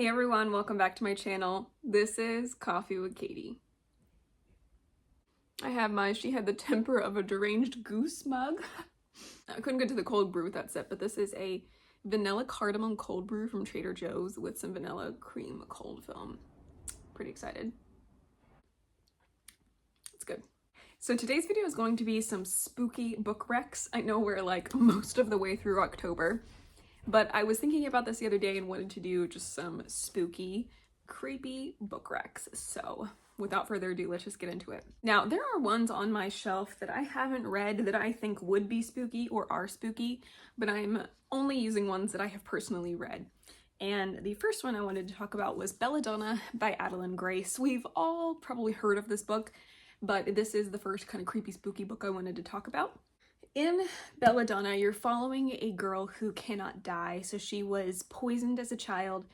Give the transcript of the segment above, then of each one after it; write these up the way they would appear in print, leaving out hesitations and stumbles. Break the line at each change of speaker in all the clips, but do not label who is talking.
Hey everyone, welcome back to my channel. This is Coffee with Katie. I have my She Had the Temper of a Deranged Goose mug. I couldn't get to the cold brew with that sip, but this is a vanilla cardamom cold brew from Trader Joe's with some vanilla cream cold foam. Pretty excited. It's good. So today's video is going to be some spooky book recs. I know we're like most of the way through October, but I was thinking about this the other day and wanted to do just some spooky, creepy book recs. So without further ado, let's just get into it. Now, there are ones on my shelf that I haven't read that I think would be spooky or are spooky, but I'm only using ones that I have personally read. And the first one I wanted to talk about was Belladonna by Adeline Grace. We've all probably heard of this book, but this is the first kind of creepy, spooky book I wanted to talk about. In Belladonna, you're following a girl who cannot die. So she was poisoned as a child,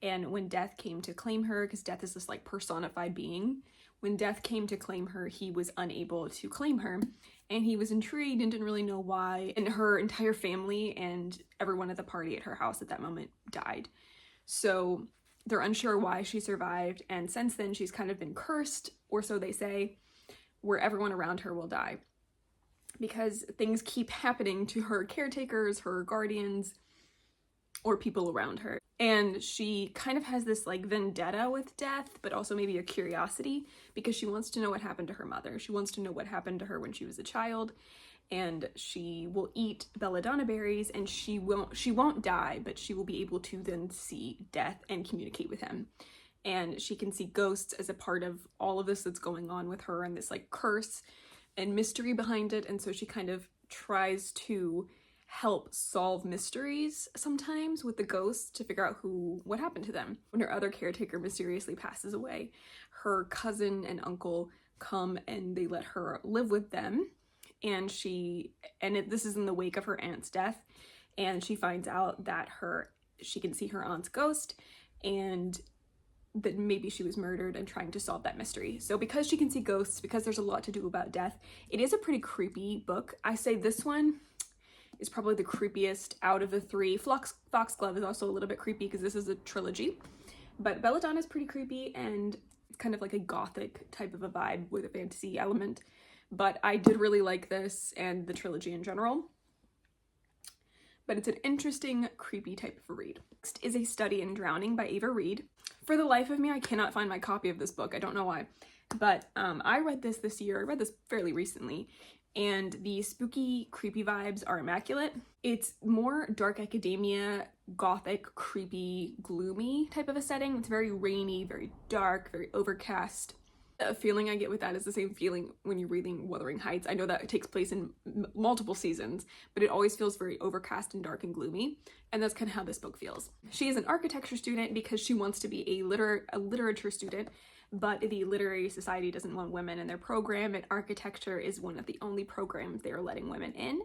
and when death came to claim her, because death is this like personified being, when death came to claim her, he was unable to claim her, and he was intrigued and didn't really know why, and her entire family and everyone at the party at her house at that moment died. So they're unsure why she survived, and since then she's kind of been cursed, or so they say, where everyone around her will die, because things keep happening to her caretakers, her guardians, or people around her. And she kind of has this like vendetta with death, but also maybe a curiosity, because she wants to know what happened to her mother. She wants to know what happened to her when she was a child, and she will eat belladonna berries, and she won't die, but she will be able to then see death and communicate with him. And she can see ghosts as a part of all of this that's going on with her, and this like curse and mystery behind it. And so she kind of tries to help solve mysteries sometimes with the ghosts to figure out what happened to them. When her other caretaker mysteriously passes away, her cousin and uncle come and they let her live with them, and this is in the wake of her aunt's death, and she finds out that she can see her aunt's ghost, and that maybe she was murdered, and trying to solve that mystery. So because she can see ghosts, because there's a lot to do about death, it is a pretty creepy book. I say this one is probably the creepiest out of the three. Foxglove is also a little bit creepy because this is a trilogy, but Belladonna is pretty creepy, and it's kind of like a gothic type of a vibe with a fantasy element. But I did really like this and the trilogy in general. But it's an interesting, creepy type of a read. Next is A Study in Drowning by Ava Reed. For the life of me, I cannot find my copy of this book. I don't know why. But I read this year. I read this fairly recently, and the spooky, creepy vibes are immaculate. It's more dark academia, gothic, creepy, gloomy type of a setting. It's very rainy, very dark, very overcast. The feeling I get with that is the same feeling when you're reading Wuthering Heights. I know that it takes place in multiple seasons, but it always feels very overcast and dark and gloomy, and that's kind of how this book feels. She is an architecture student because she wants to be a literature student, but the Literary Society doesn't want women in their program, and architecture is one of the only programs they are letting women in.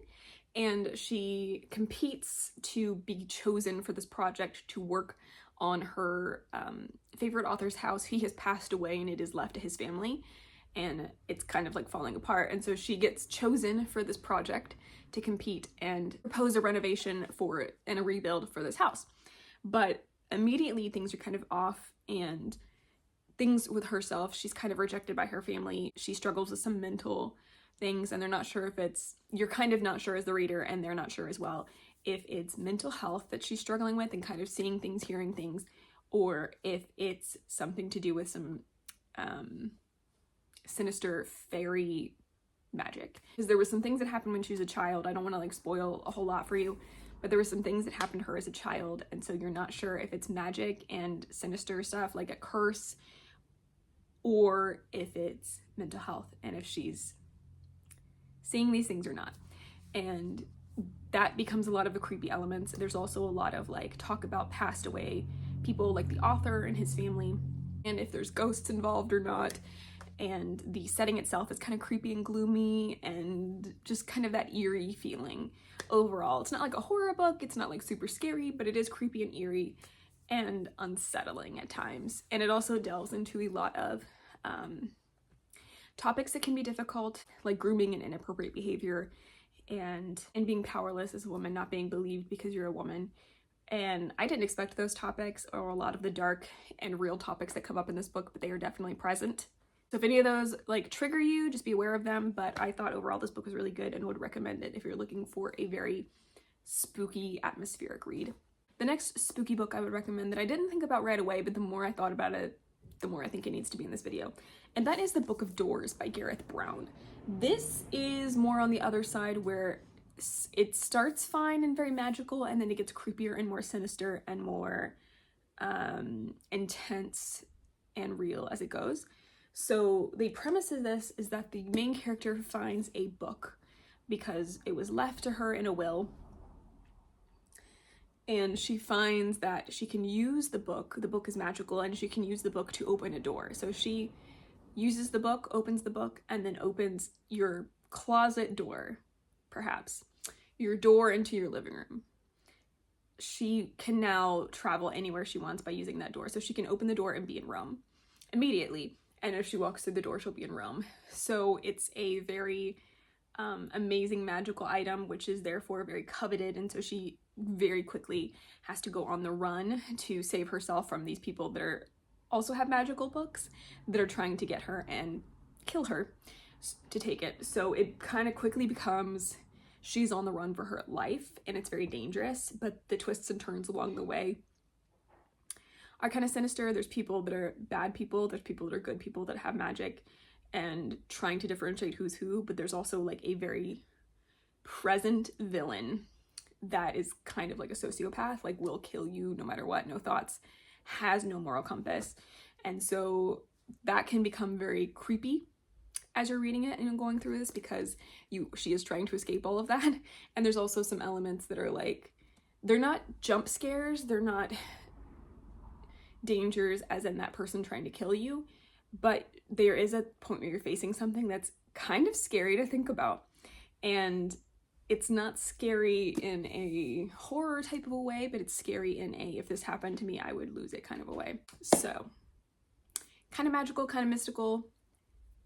And she competes to be chosen for this project to work on her favorite author's house. He has passed away and it is left to his family, and it's kind of like falling apart. And so she gets chosen for this project to compete and propose a renovation for it and a rebuild for this house. But immediately things are kind of off, and things with herself, she's kind of rejected by her family. She struggles with some mental things, and they're not sure if you're kind of not sure as the reader, and they're not sure as well if it's mental health that she's struggling with and kind of seeing things, hearing things, or if it's something to do with some sinister fairy magic. Because there was some things that happened when she was a child. I don't want to like spoil a whole lot for you, but there were some things that happened to her as a child, and so you're not sure if it's magic and sinister stuff like a curse, or if it's mental health, and if she's seeing these things or not. And that becomes a lot of the creepy elements. There's also a lot of like talk about passed away people, like the author and his family, and if there's ghosts involved or not. And the setting itself is kind of creepy and gloomy, and just kind of that eerie feeling overall. It's not like a horror book, it's not like super scary, but it is creepy and eerie and unsettling at times. And it also delves into a lot of topics that can be difficult, like grooming and inappropriate behavior, and being powerless as a woman, not being believed because you're a woman, And I didn't expect those topics or a lot of the dark and real topics that come up in this book, but they are definitely present. So if any of those like trigger you, just be aware of them. But I thought overall this book was really good and would recommend it if you're looking for a very spooky, atmospheric read. The next spooky book I would recommend that I didn't think about right away, but the more I thought about it, the more I think it needs to be in this video. And that is The Book of Doors by Gareth Brown. This is more on the other side where it starts fine and very magical, and then it gets creepier and more sinister and more intense and real as it goes. So the premise of this is that the main character finds a book because it was left to her in a will, and she finds that she can use the book is magical, and she can use the book to open a door. So she uses the book, opens the book, and then opens your closet door, perhaps, your door into your living room. She can now travel anywhere she wants by using that door. So she can open the door and be in Rome immediately. And if she walks through the door, she'll be in Rome. So it's a very amazing magical item, which is therefore very coveted. And so she very quickly has to go on the run to save herself from these people that also have magical books that are trying to get her and kill her to take it. So it kind of quickly becomes she's on the run for her life, and it's very dangerous, but the twists and turns along the way are kind of sinister. There's people that are bad people, there's people that are good people that have magic, and trying to differentiate who's who, but there's also like a very present villain that is kind of like a sociopath, like will kill you no matter what, no thoughts, has no moral compass. And so that can become very creepy as you're reading it and going through this, because she is trying to escape all of that. And there's also some elements that are like, they're not jump scares, they're not dangers as in that person trying to kill you, but there is a point where you're facing something that's kind of scary to think about. And it's not scary in a horror type of a way, but it's scary in a, if this happened to me, I would lose it kind of a way. So kind of magical, kind of mystical,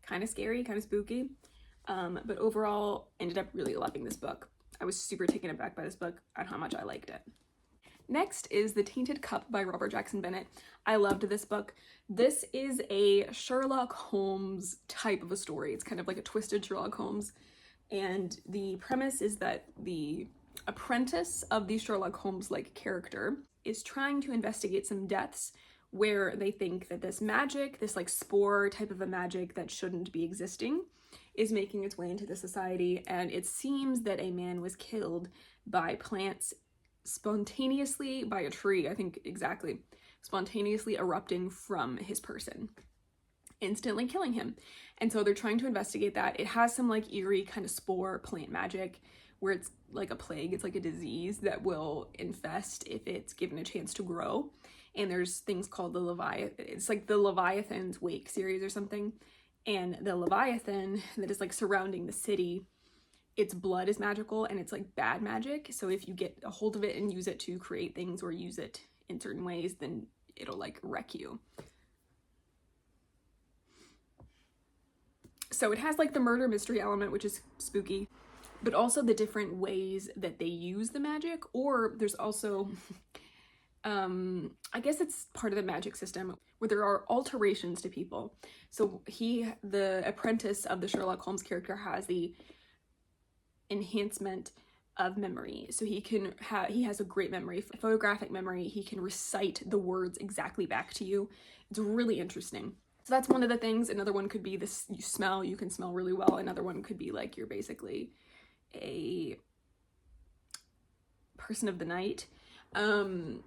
kind of scary, kind of spooky. But overall, ended up really loving this book. I was super taken aback by this book and how much I liked it. Next is The Tainted Cup by Robert Jackson Bennett. I loved this book. This is a Sherlock Holmes type of a story. It's kind of like a twisted Sherlock Holmes. And the premise is that the apprentice of the Sherlock Holmes-like character is trying to investigate some deaths where they think that this magic, this like spore type of a magic that shouldn't be existing, is making its way into the society. And it seems that a man was killed by plants spontaneously, by a tree, I think exactly, spontaneously erupting from his person, instantly killing him. And so they're trying to investigate that. It has some like eerie kind of spore plant magic where it's like a plague, it's like a disease that will infest if it's given a chance to grow. And there's things called the Leviathan, it's like the Leviathan's Wake series or something. And the Leviathan that is like surrounding the city, its blood is magical and it's like bad magic. So if you get a hold of it and use it to create things or use it in certain ways, then it'll like wreck you. So it has like the murder mystery element, which is spooky, but also the different ways that they use the magic. Or there's also, I guess it's part of the magic system where there are alterations to people. So the apprentice of the Sherlock Holmes character has the enhancement of memory. So he has a great memory, photographic memory. He can recite the words exactly back to you. It's really interesting. So that's one of the things. Another one could be this, you can smell really well. Another one could be like you're basically a person of the night. And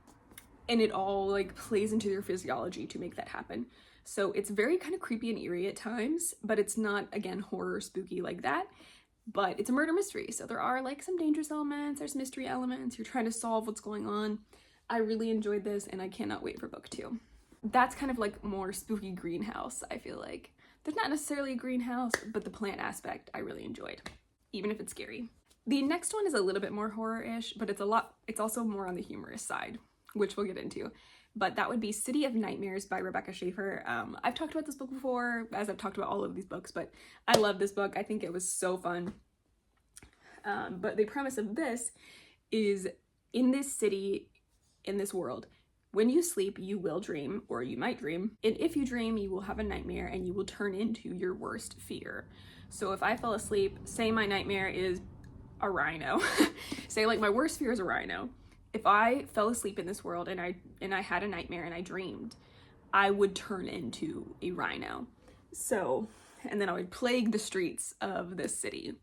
it all like plays into your physiology to make that happen. So it's very kind of creepy and eerie at times, but it's not, again, horror spooky like that. But it's a murder mystery. So there are like some dangerous elements, there's mystery elements, you're trying to solve what's going on. I really enjoyed this and I cannot wait for book 2. That's kind of like more spooky greenhouse, I feel like. There's not necessarily a greenhouse, but the plant aspect I really enjoyed, even if it's scary. The next one is a little bit more horror-ish, but it's also more on the humorous side, which we'll get into. But that would be City of Nightmares by Rebecca Schaeffer. I've talked about this book before, as I've talked about all of these books, but I love this book. I think it was so fun. But the premise of this is, in this city, in this world, when you sleep, you will dream, or you might dream. And if you dream, you will have a nightmare and you will turn into your worst fear. So if I fell asleep, say my nightmare is a rhino, say like my worst fear is a rhino. If I fell asleep in this world and I had a nightmare and I dreamed, I would turn into a rhino. So, and then I would plague the streets of this city.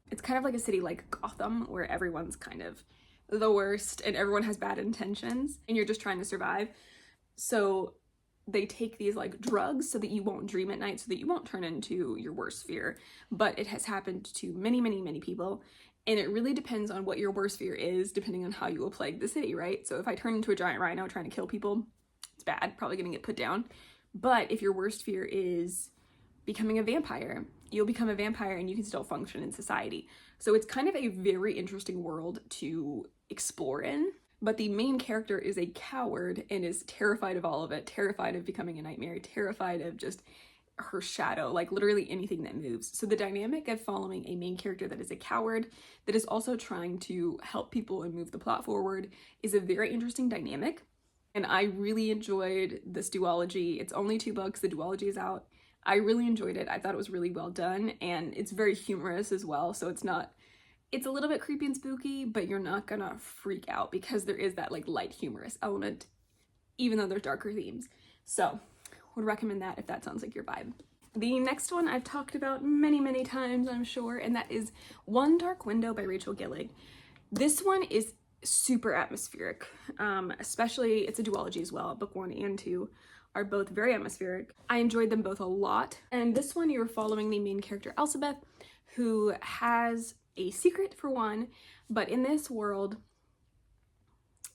It's kind of like a city like Gotham, where everyone's kind of the worst and everyone has bad intentions and you're just trying to survive. So they take these like drugs so that you won't dream at night, so that you won't turn into your worst fear. But it has happened to many, many, many people. And it really depends on what your worst fear is, depending on how you will plague the city, right? So if I turn into a giant rhino trying to kill people, it's bad, probably gonna get put down. But if your worst fear is becoming a vampire, you'll become a vampire and you can still function in society. So it's kind of a very interesting world to explore in. But the main character is a coward and is terrified of all of it, terrified of becoming a nightmare, terrified of just her shadow, like literally anything that moves. So the dynamic of following a main character that is a coward, that is also trying to help people and move the plot forward, is a very interesting dynamic. And I really enjoyed this duology. It's only 2 books, the duology is out. I really enjoyed it. I thought it was really well done, and it's very humorous as well. So it's a little bit creepy and spooky, but you're not gonna freak out because there is that like light humorous element, even though there's darker themes. So would recommend that if that sounds like your vibe. The next one I've talked about many, many times, I'm sure, and that is One Dark Window by Rachel Gillig. This one is super atmospheric, especially, it's a duology as well. Book 1 and 2 are both very atmospheric. I enjoyed them both a lot. And this one, you're following the main character, Elizabeth, who has a secret for one, but in this world,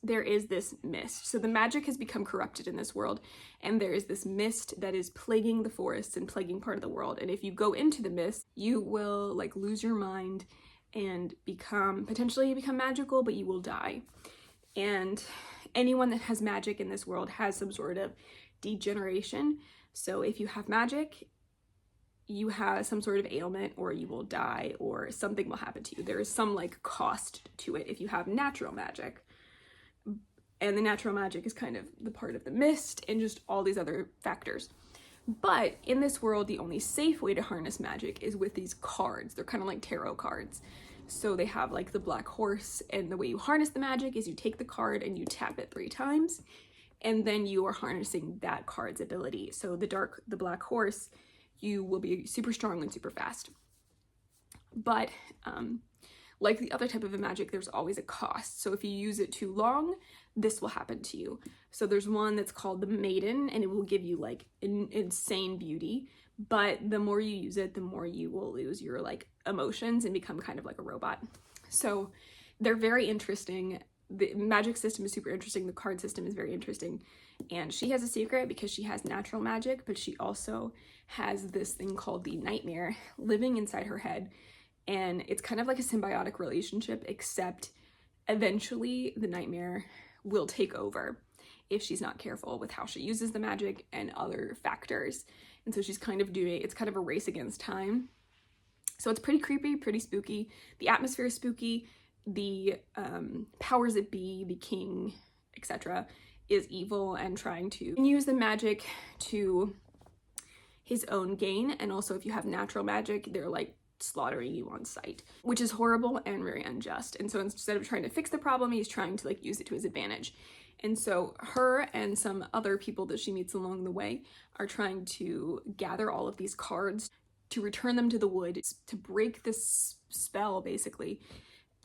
there is this mist. So the magic has become corrupted in this world, and there is this mist that is plaguing the forests and plaguing part of the world. And if you go into the mist, you will like lose your mind and potentially become magical, but you will die. And anyone that has magic in this world has some sort of degeneration. So if you have magic, you have some sort of ailment, or you will die, or something will happen to you. There is some like cost to it if you have natural magic. And the natural magic is kind of the part of the mist and just all these other factors. But in this world, the only safe way to harness magic is with these cards. They're kind of like tarot cards. So they have like the black horse, and the way you harness the magic is you take the card and you tap it 3 times, and then you are harnessing that card's ability. So the black horse, you will be super strong and super fast. But like the other type of magic, there's always a cost. So if you use it too long, this will happen to you. So there's one that's called the Maiden, and it will give you like insane beauty. But the more you use it, the more you will lose your like emotions and become kind of like a robot. So they're very interesting. The magic system is super interesting. The card system is very interesting. And she has a secret because she has natural magic, but she also has this thing called the nightmare living inside her head. And it's kind of like a symbiotic relationship, except eventually the nightmare will take over if she's not careful with how she uses the magic and other factors. And so she's kind of it's kind of a race against time. So it's pretty creepy, pretty spooky. The atmosphere is spooky. The powers that be, the king, etc., is evil and trying to use the magic to his own gain. And also if you have natural magic, they're like slaughtering you on sight, which is horrible and very unjust. And so instead of trying to fix the problem, he's trying to like use it to his advantage. And so her and some other people that she meets along the way are trying to gather all of these cards to return them to the wood, to break this spell basically,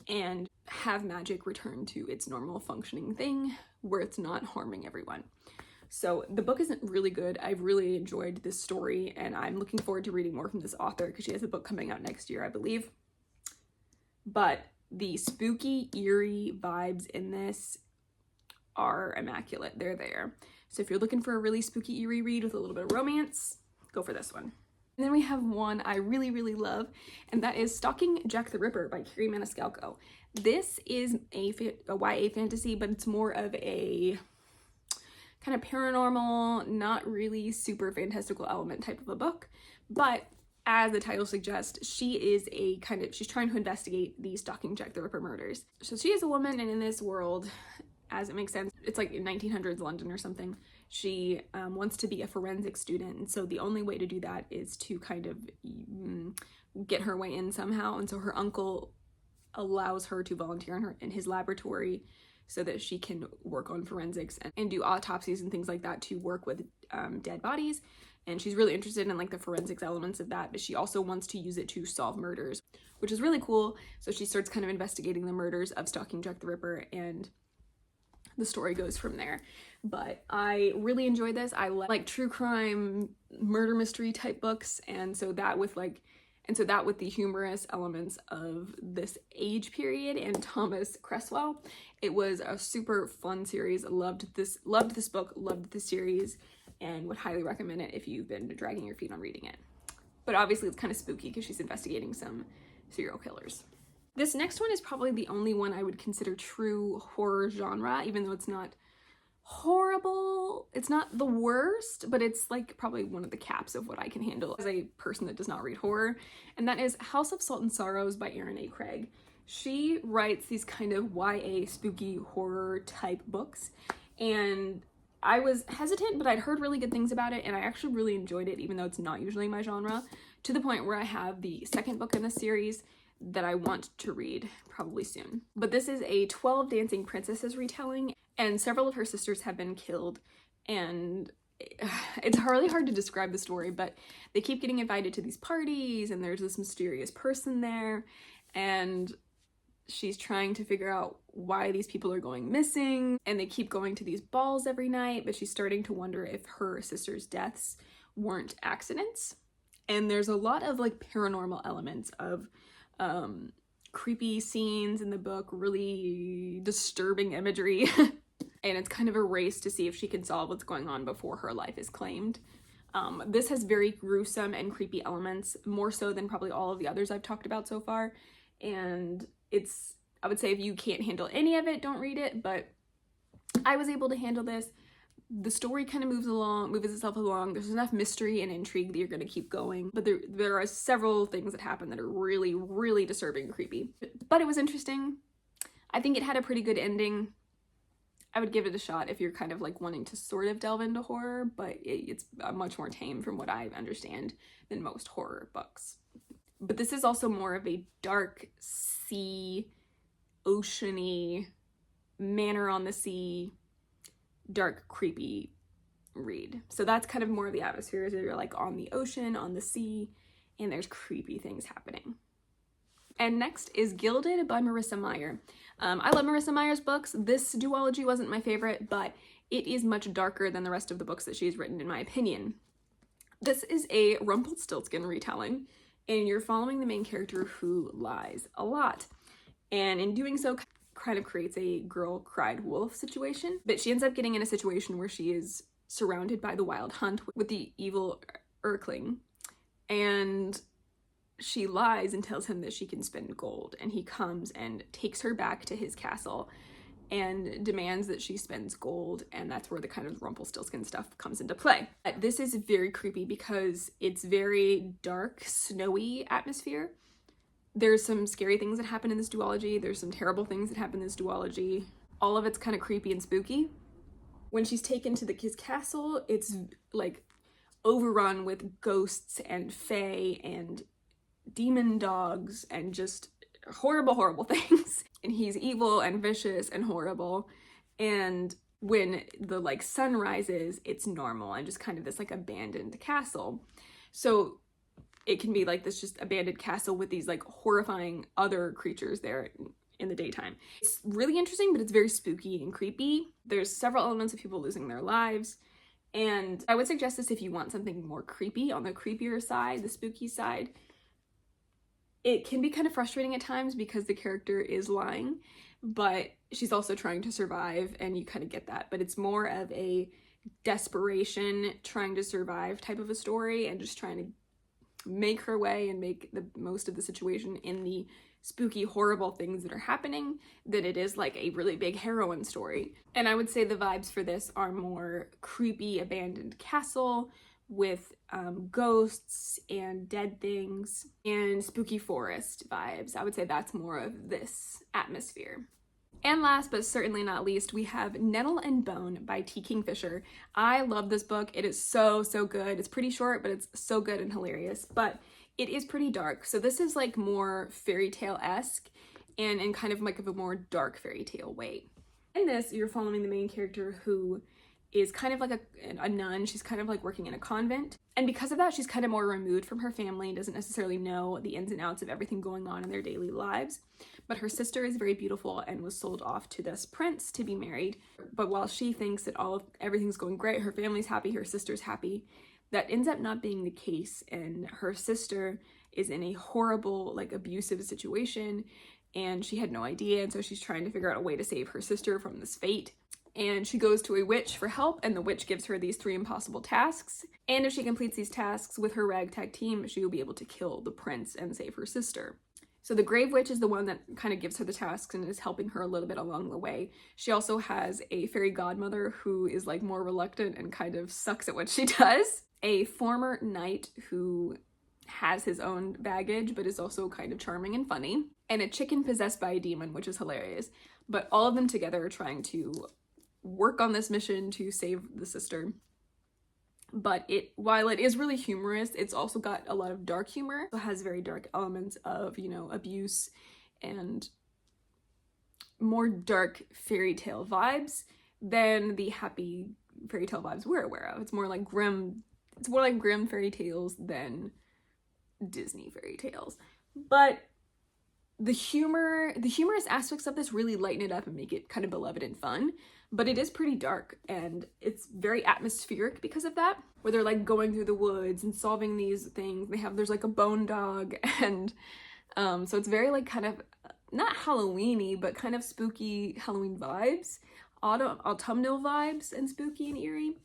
and have magic return to its normal functioning thing where it's not harming everyone. So the book isn't really good. I've really enjoyed this story, and I'm looking forward to reading more from this author because she has a book coming out next year, I believe. But the spooky, eerie vibes in this are immaculate. They're there. So if you're looking for a really spooky, eerie read with a little bit of romance, go for this one. And then we have one I really, really love, and that is Stalking Jack the Ripper by Carrie Maniscalco. This is a YA fantasy, but it's more of a kind of paranormal, not really super fantastical element type of a book. But as the title suggests, she's trying to investigate the Stalking Jack the Ripper murders. So she is a woman, and in this world, as it makes sense. It's like in 1900s London or something. She wants to be a forensic student, and so the only way to do that is to kind of get her way in somehow. And so her uncle allows her to volunteer in his laboratory so that she can work on forensics and do autopsies and things like that to work with dead bodies. And she's really interested in like the forensics elements of that, but she also wants to use it to solve murders, which is really cool. So she starts kind of investigating the murders of Stalking Jack the Ripper, and the story goes from there. But I really enjoyed this. I like true crime, murder mystery type books, and so that with the humorous elements of this age period and Thomas Cresswell, it was a super fun series. Loved this book, loved the series, and would highly recommend it if you've been dragging your feet on reading it. But obviously it's kind of spooky because she's investigating some serial killers. This next one is probably the only one I would consider true horror genre, even though it's not horrible. It's not the worst, but it's like probably one of the caps of what I can handle as a person that does not read horror, and that is House of Salt and Sorrows by Erin A. Craig. She writes these kind of YA spooky horror type books, and I was hesitant, but I'd heard really good things about it, and I actually really enjoyed it, even though it's not usually my genre, to the point where I have the second book in the series that I want to read probably soon. But this is a 12 Dancing Princesses retelling, and several of her sisters have been killed, and it's really hard to describe the story, but they keep getting invited to these parties, and there's this mysterious person there, and she's trying to figure out why these people are going missing, and they keep going to these balls every night, but she's starting to wonder if her sisters' deaths weren't accidents. And there's a lot of like paranormal elements of creepy scenes in the book, really disturbing imagery, and it's kind of a race to see if she can solve what's going on before her life is claimed. This has very gruesome and creepy elements, more so than probably all of the others I've talked about so far, and I would say if you can't handle any of it, don't read it, but I was able to handle this. The story kind of moves itself along. There's enough mystery and intrigue that you're going to keep going, but there are several things that happen that are really, really disturbing and creepy. But it was interesting. I think it had a pretty good ending. I would give it a shot if you're kind of like wanting to sort of delve into horror, but it's much more tame from what I understand than most horror books. But this is also more of a dark sea, oceany, manor on the sea, dark, creepy read. So that's kind of more of the atmosphere, is you're like on the ocean, on the sea, and there's creepy things happening. And next is Gilded by Marissa Meyer. I love Marissa Meyer's books. This duology wasn't my favorite, but it is much darker than the rest of the books that she's written, in my opinion. This is a Rumpelstiltskin retelling, and you're following the main character who lies a lot. And in doing so, kind of creates a girl cried wolf situation. But she ends up getting in a situation where she is surrounded by the wild hunt with the evil Erkling. And she lies and tells him that she can spend gold. And he comes and takes her back to his castle and demands that she spends gold, and that's where the kind of Rumpelstiltskin stuff comes into play. This is very creepy because it's very dark, snowy atmosphere. There's some scary things that happen in this duology. There's some terrible things that happen in this duology. All of it's kind of creepy and spooky. When she's taken to his castle, it's like overrun with ghosts and fae and demon dogs and just horrible, horrible things. And he's evil and vicious and horrible. And when the like sun rises, it's normal and just kind of this like abandoned castle. So it can be like this just abandoned castle with these like horrifying other creatures there in the daytime. It's really interesting, but it's very spooky and creepy. There's several elements of people losing their lives. And I would suggest this if you want something more creepy, on the creepier side, the spooky side. It can be kind of frustrating at times because the character is lying, but she's also trying to survive, and you kind of get that. But it's more of a desperation, trying to survive type of a story, and just trying to make her way and make the most of the situation in the spooky, horrible things that are happening, than it is like a really big heroine story. And I would say the vibes for this are more creepy, abandoned castle with ghosts and dead things and spooky forest vibes. I would say that's more of this atmosphere. And last but certainly not least, we have Nettle and Bone by T. Kingfisher. I love this book. It is so, so good. It's pretty short, but it's so good and hilarious. But it is pretty dark. So this is like more fairy tale-esque and in kind of like a more dark fairy tale way. In this, you're following the main character who is kind of like a nun. She's kind of like working in a convent. And because of that, she's kind of more removed from her family and doesn't necessarily know the ins and outs of everything going on in their daily lives. But her sister is very beautiful and was sold off to this prince to be married. But while she thinks that everything's going great, her family's happy, her sister's happy, that ends up not being the case. And her sister is in a horrible, like, abusive situation, and she had no idea. And so she's trying to figure out a way to save her sister from this fate. And she goes to a witch for help, and the witch gives her these 3 impossible tasks. And if she completes these tasks with her ragtag team, she will be able to kill the prince and save her sister. So the Grave Witch is the one that kind of gives her the tasks and is helping her a little bit along the way. She also has a fairy godmother who is like more reluctant and kind of sucks at what she does. A former knight who has his own baggage but is also kind of charming and funny. And a chicken possessed by a demon, which is hilarious. But all of them together are trying to work on this mission to save the sister. But while it is really humorous, it's also got a lot of dark humor. It has very dark elements of, you know, abuse and more dark fairy tale vibes than the happy fairy tale vibes we're aware of. It's more like grim fairy tales than Disney fairy tales. But the humorous aspects of this really lighten it up and make it kind of beloved and fun. But it is pretty dark, and it's very atmospheric because of that, where they're like going through the woods and solving these things. There's like a bone dog, and so it's very like kind of not Halloween-y, but kind of spooky Halloween vibes, autumnal vibes, and spooky and eerie.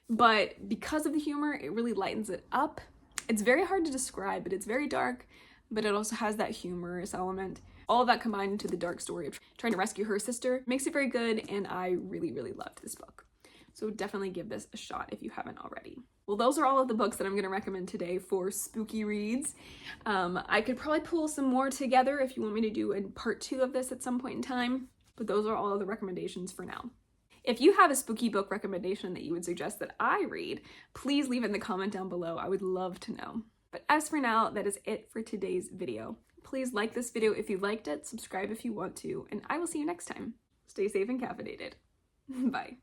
But because of the humor, it really lightens it up. It's very hard to describe, but it's very dark, but it also has that humorous element. All of that combined into the dark story of trying to rescue her sister makes it very good, and I really, really loved this book. So definitely give this a shot if you haven't already. Well, those are all of the books that I'm going to recommend today for spooky reads. I could probably pull some more together if you want me to do a part 2 of this at some point in time, but those are all of the recommendations for now. If you have a spooky book recommendation that you would suggest that I read, please leave it in the comment down below. I would love to know. But as for now, that is it for today's video. Please like this video if you liked it, subscribe if you want to, and I will see you next time. Stay safe and caffeinated. Bye.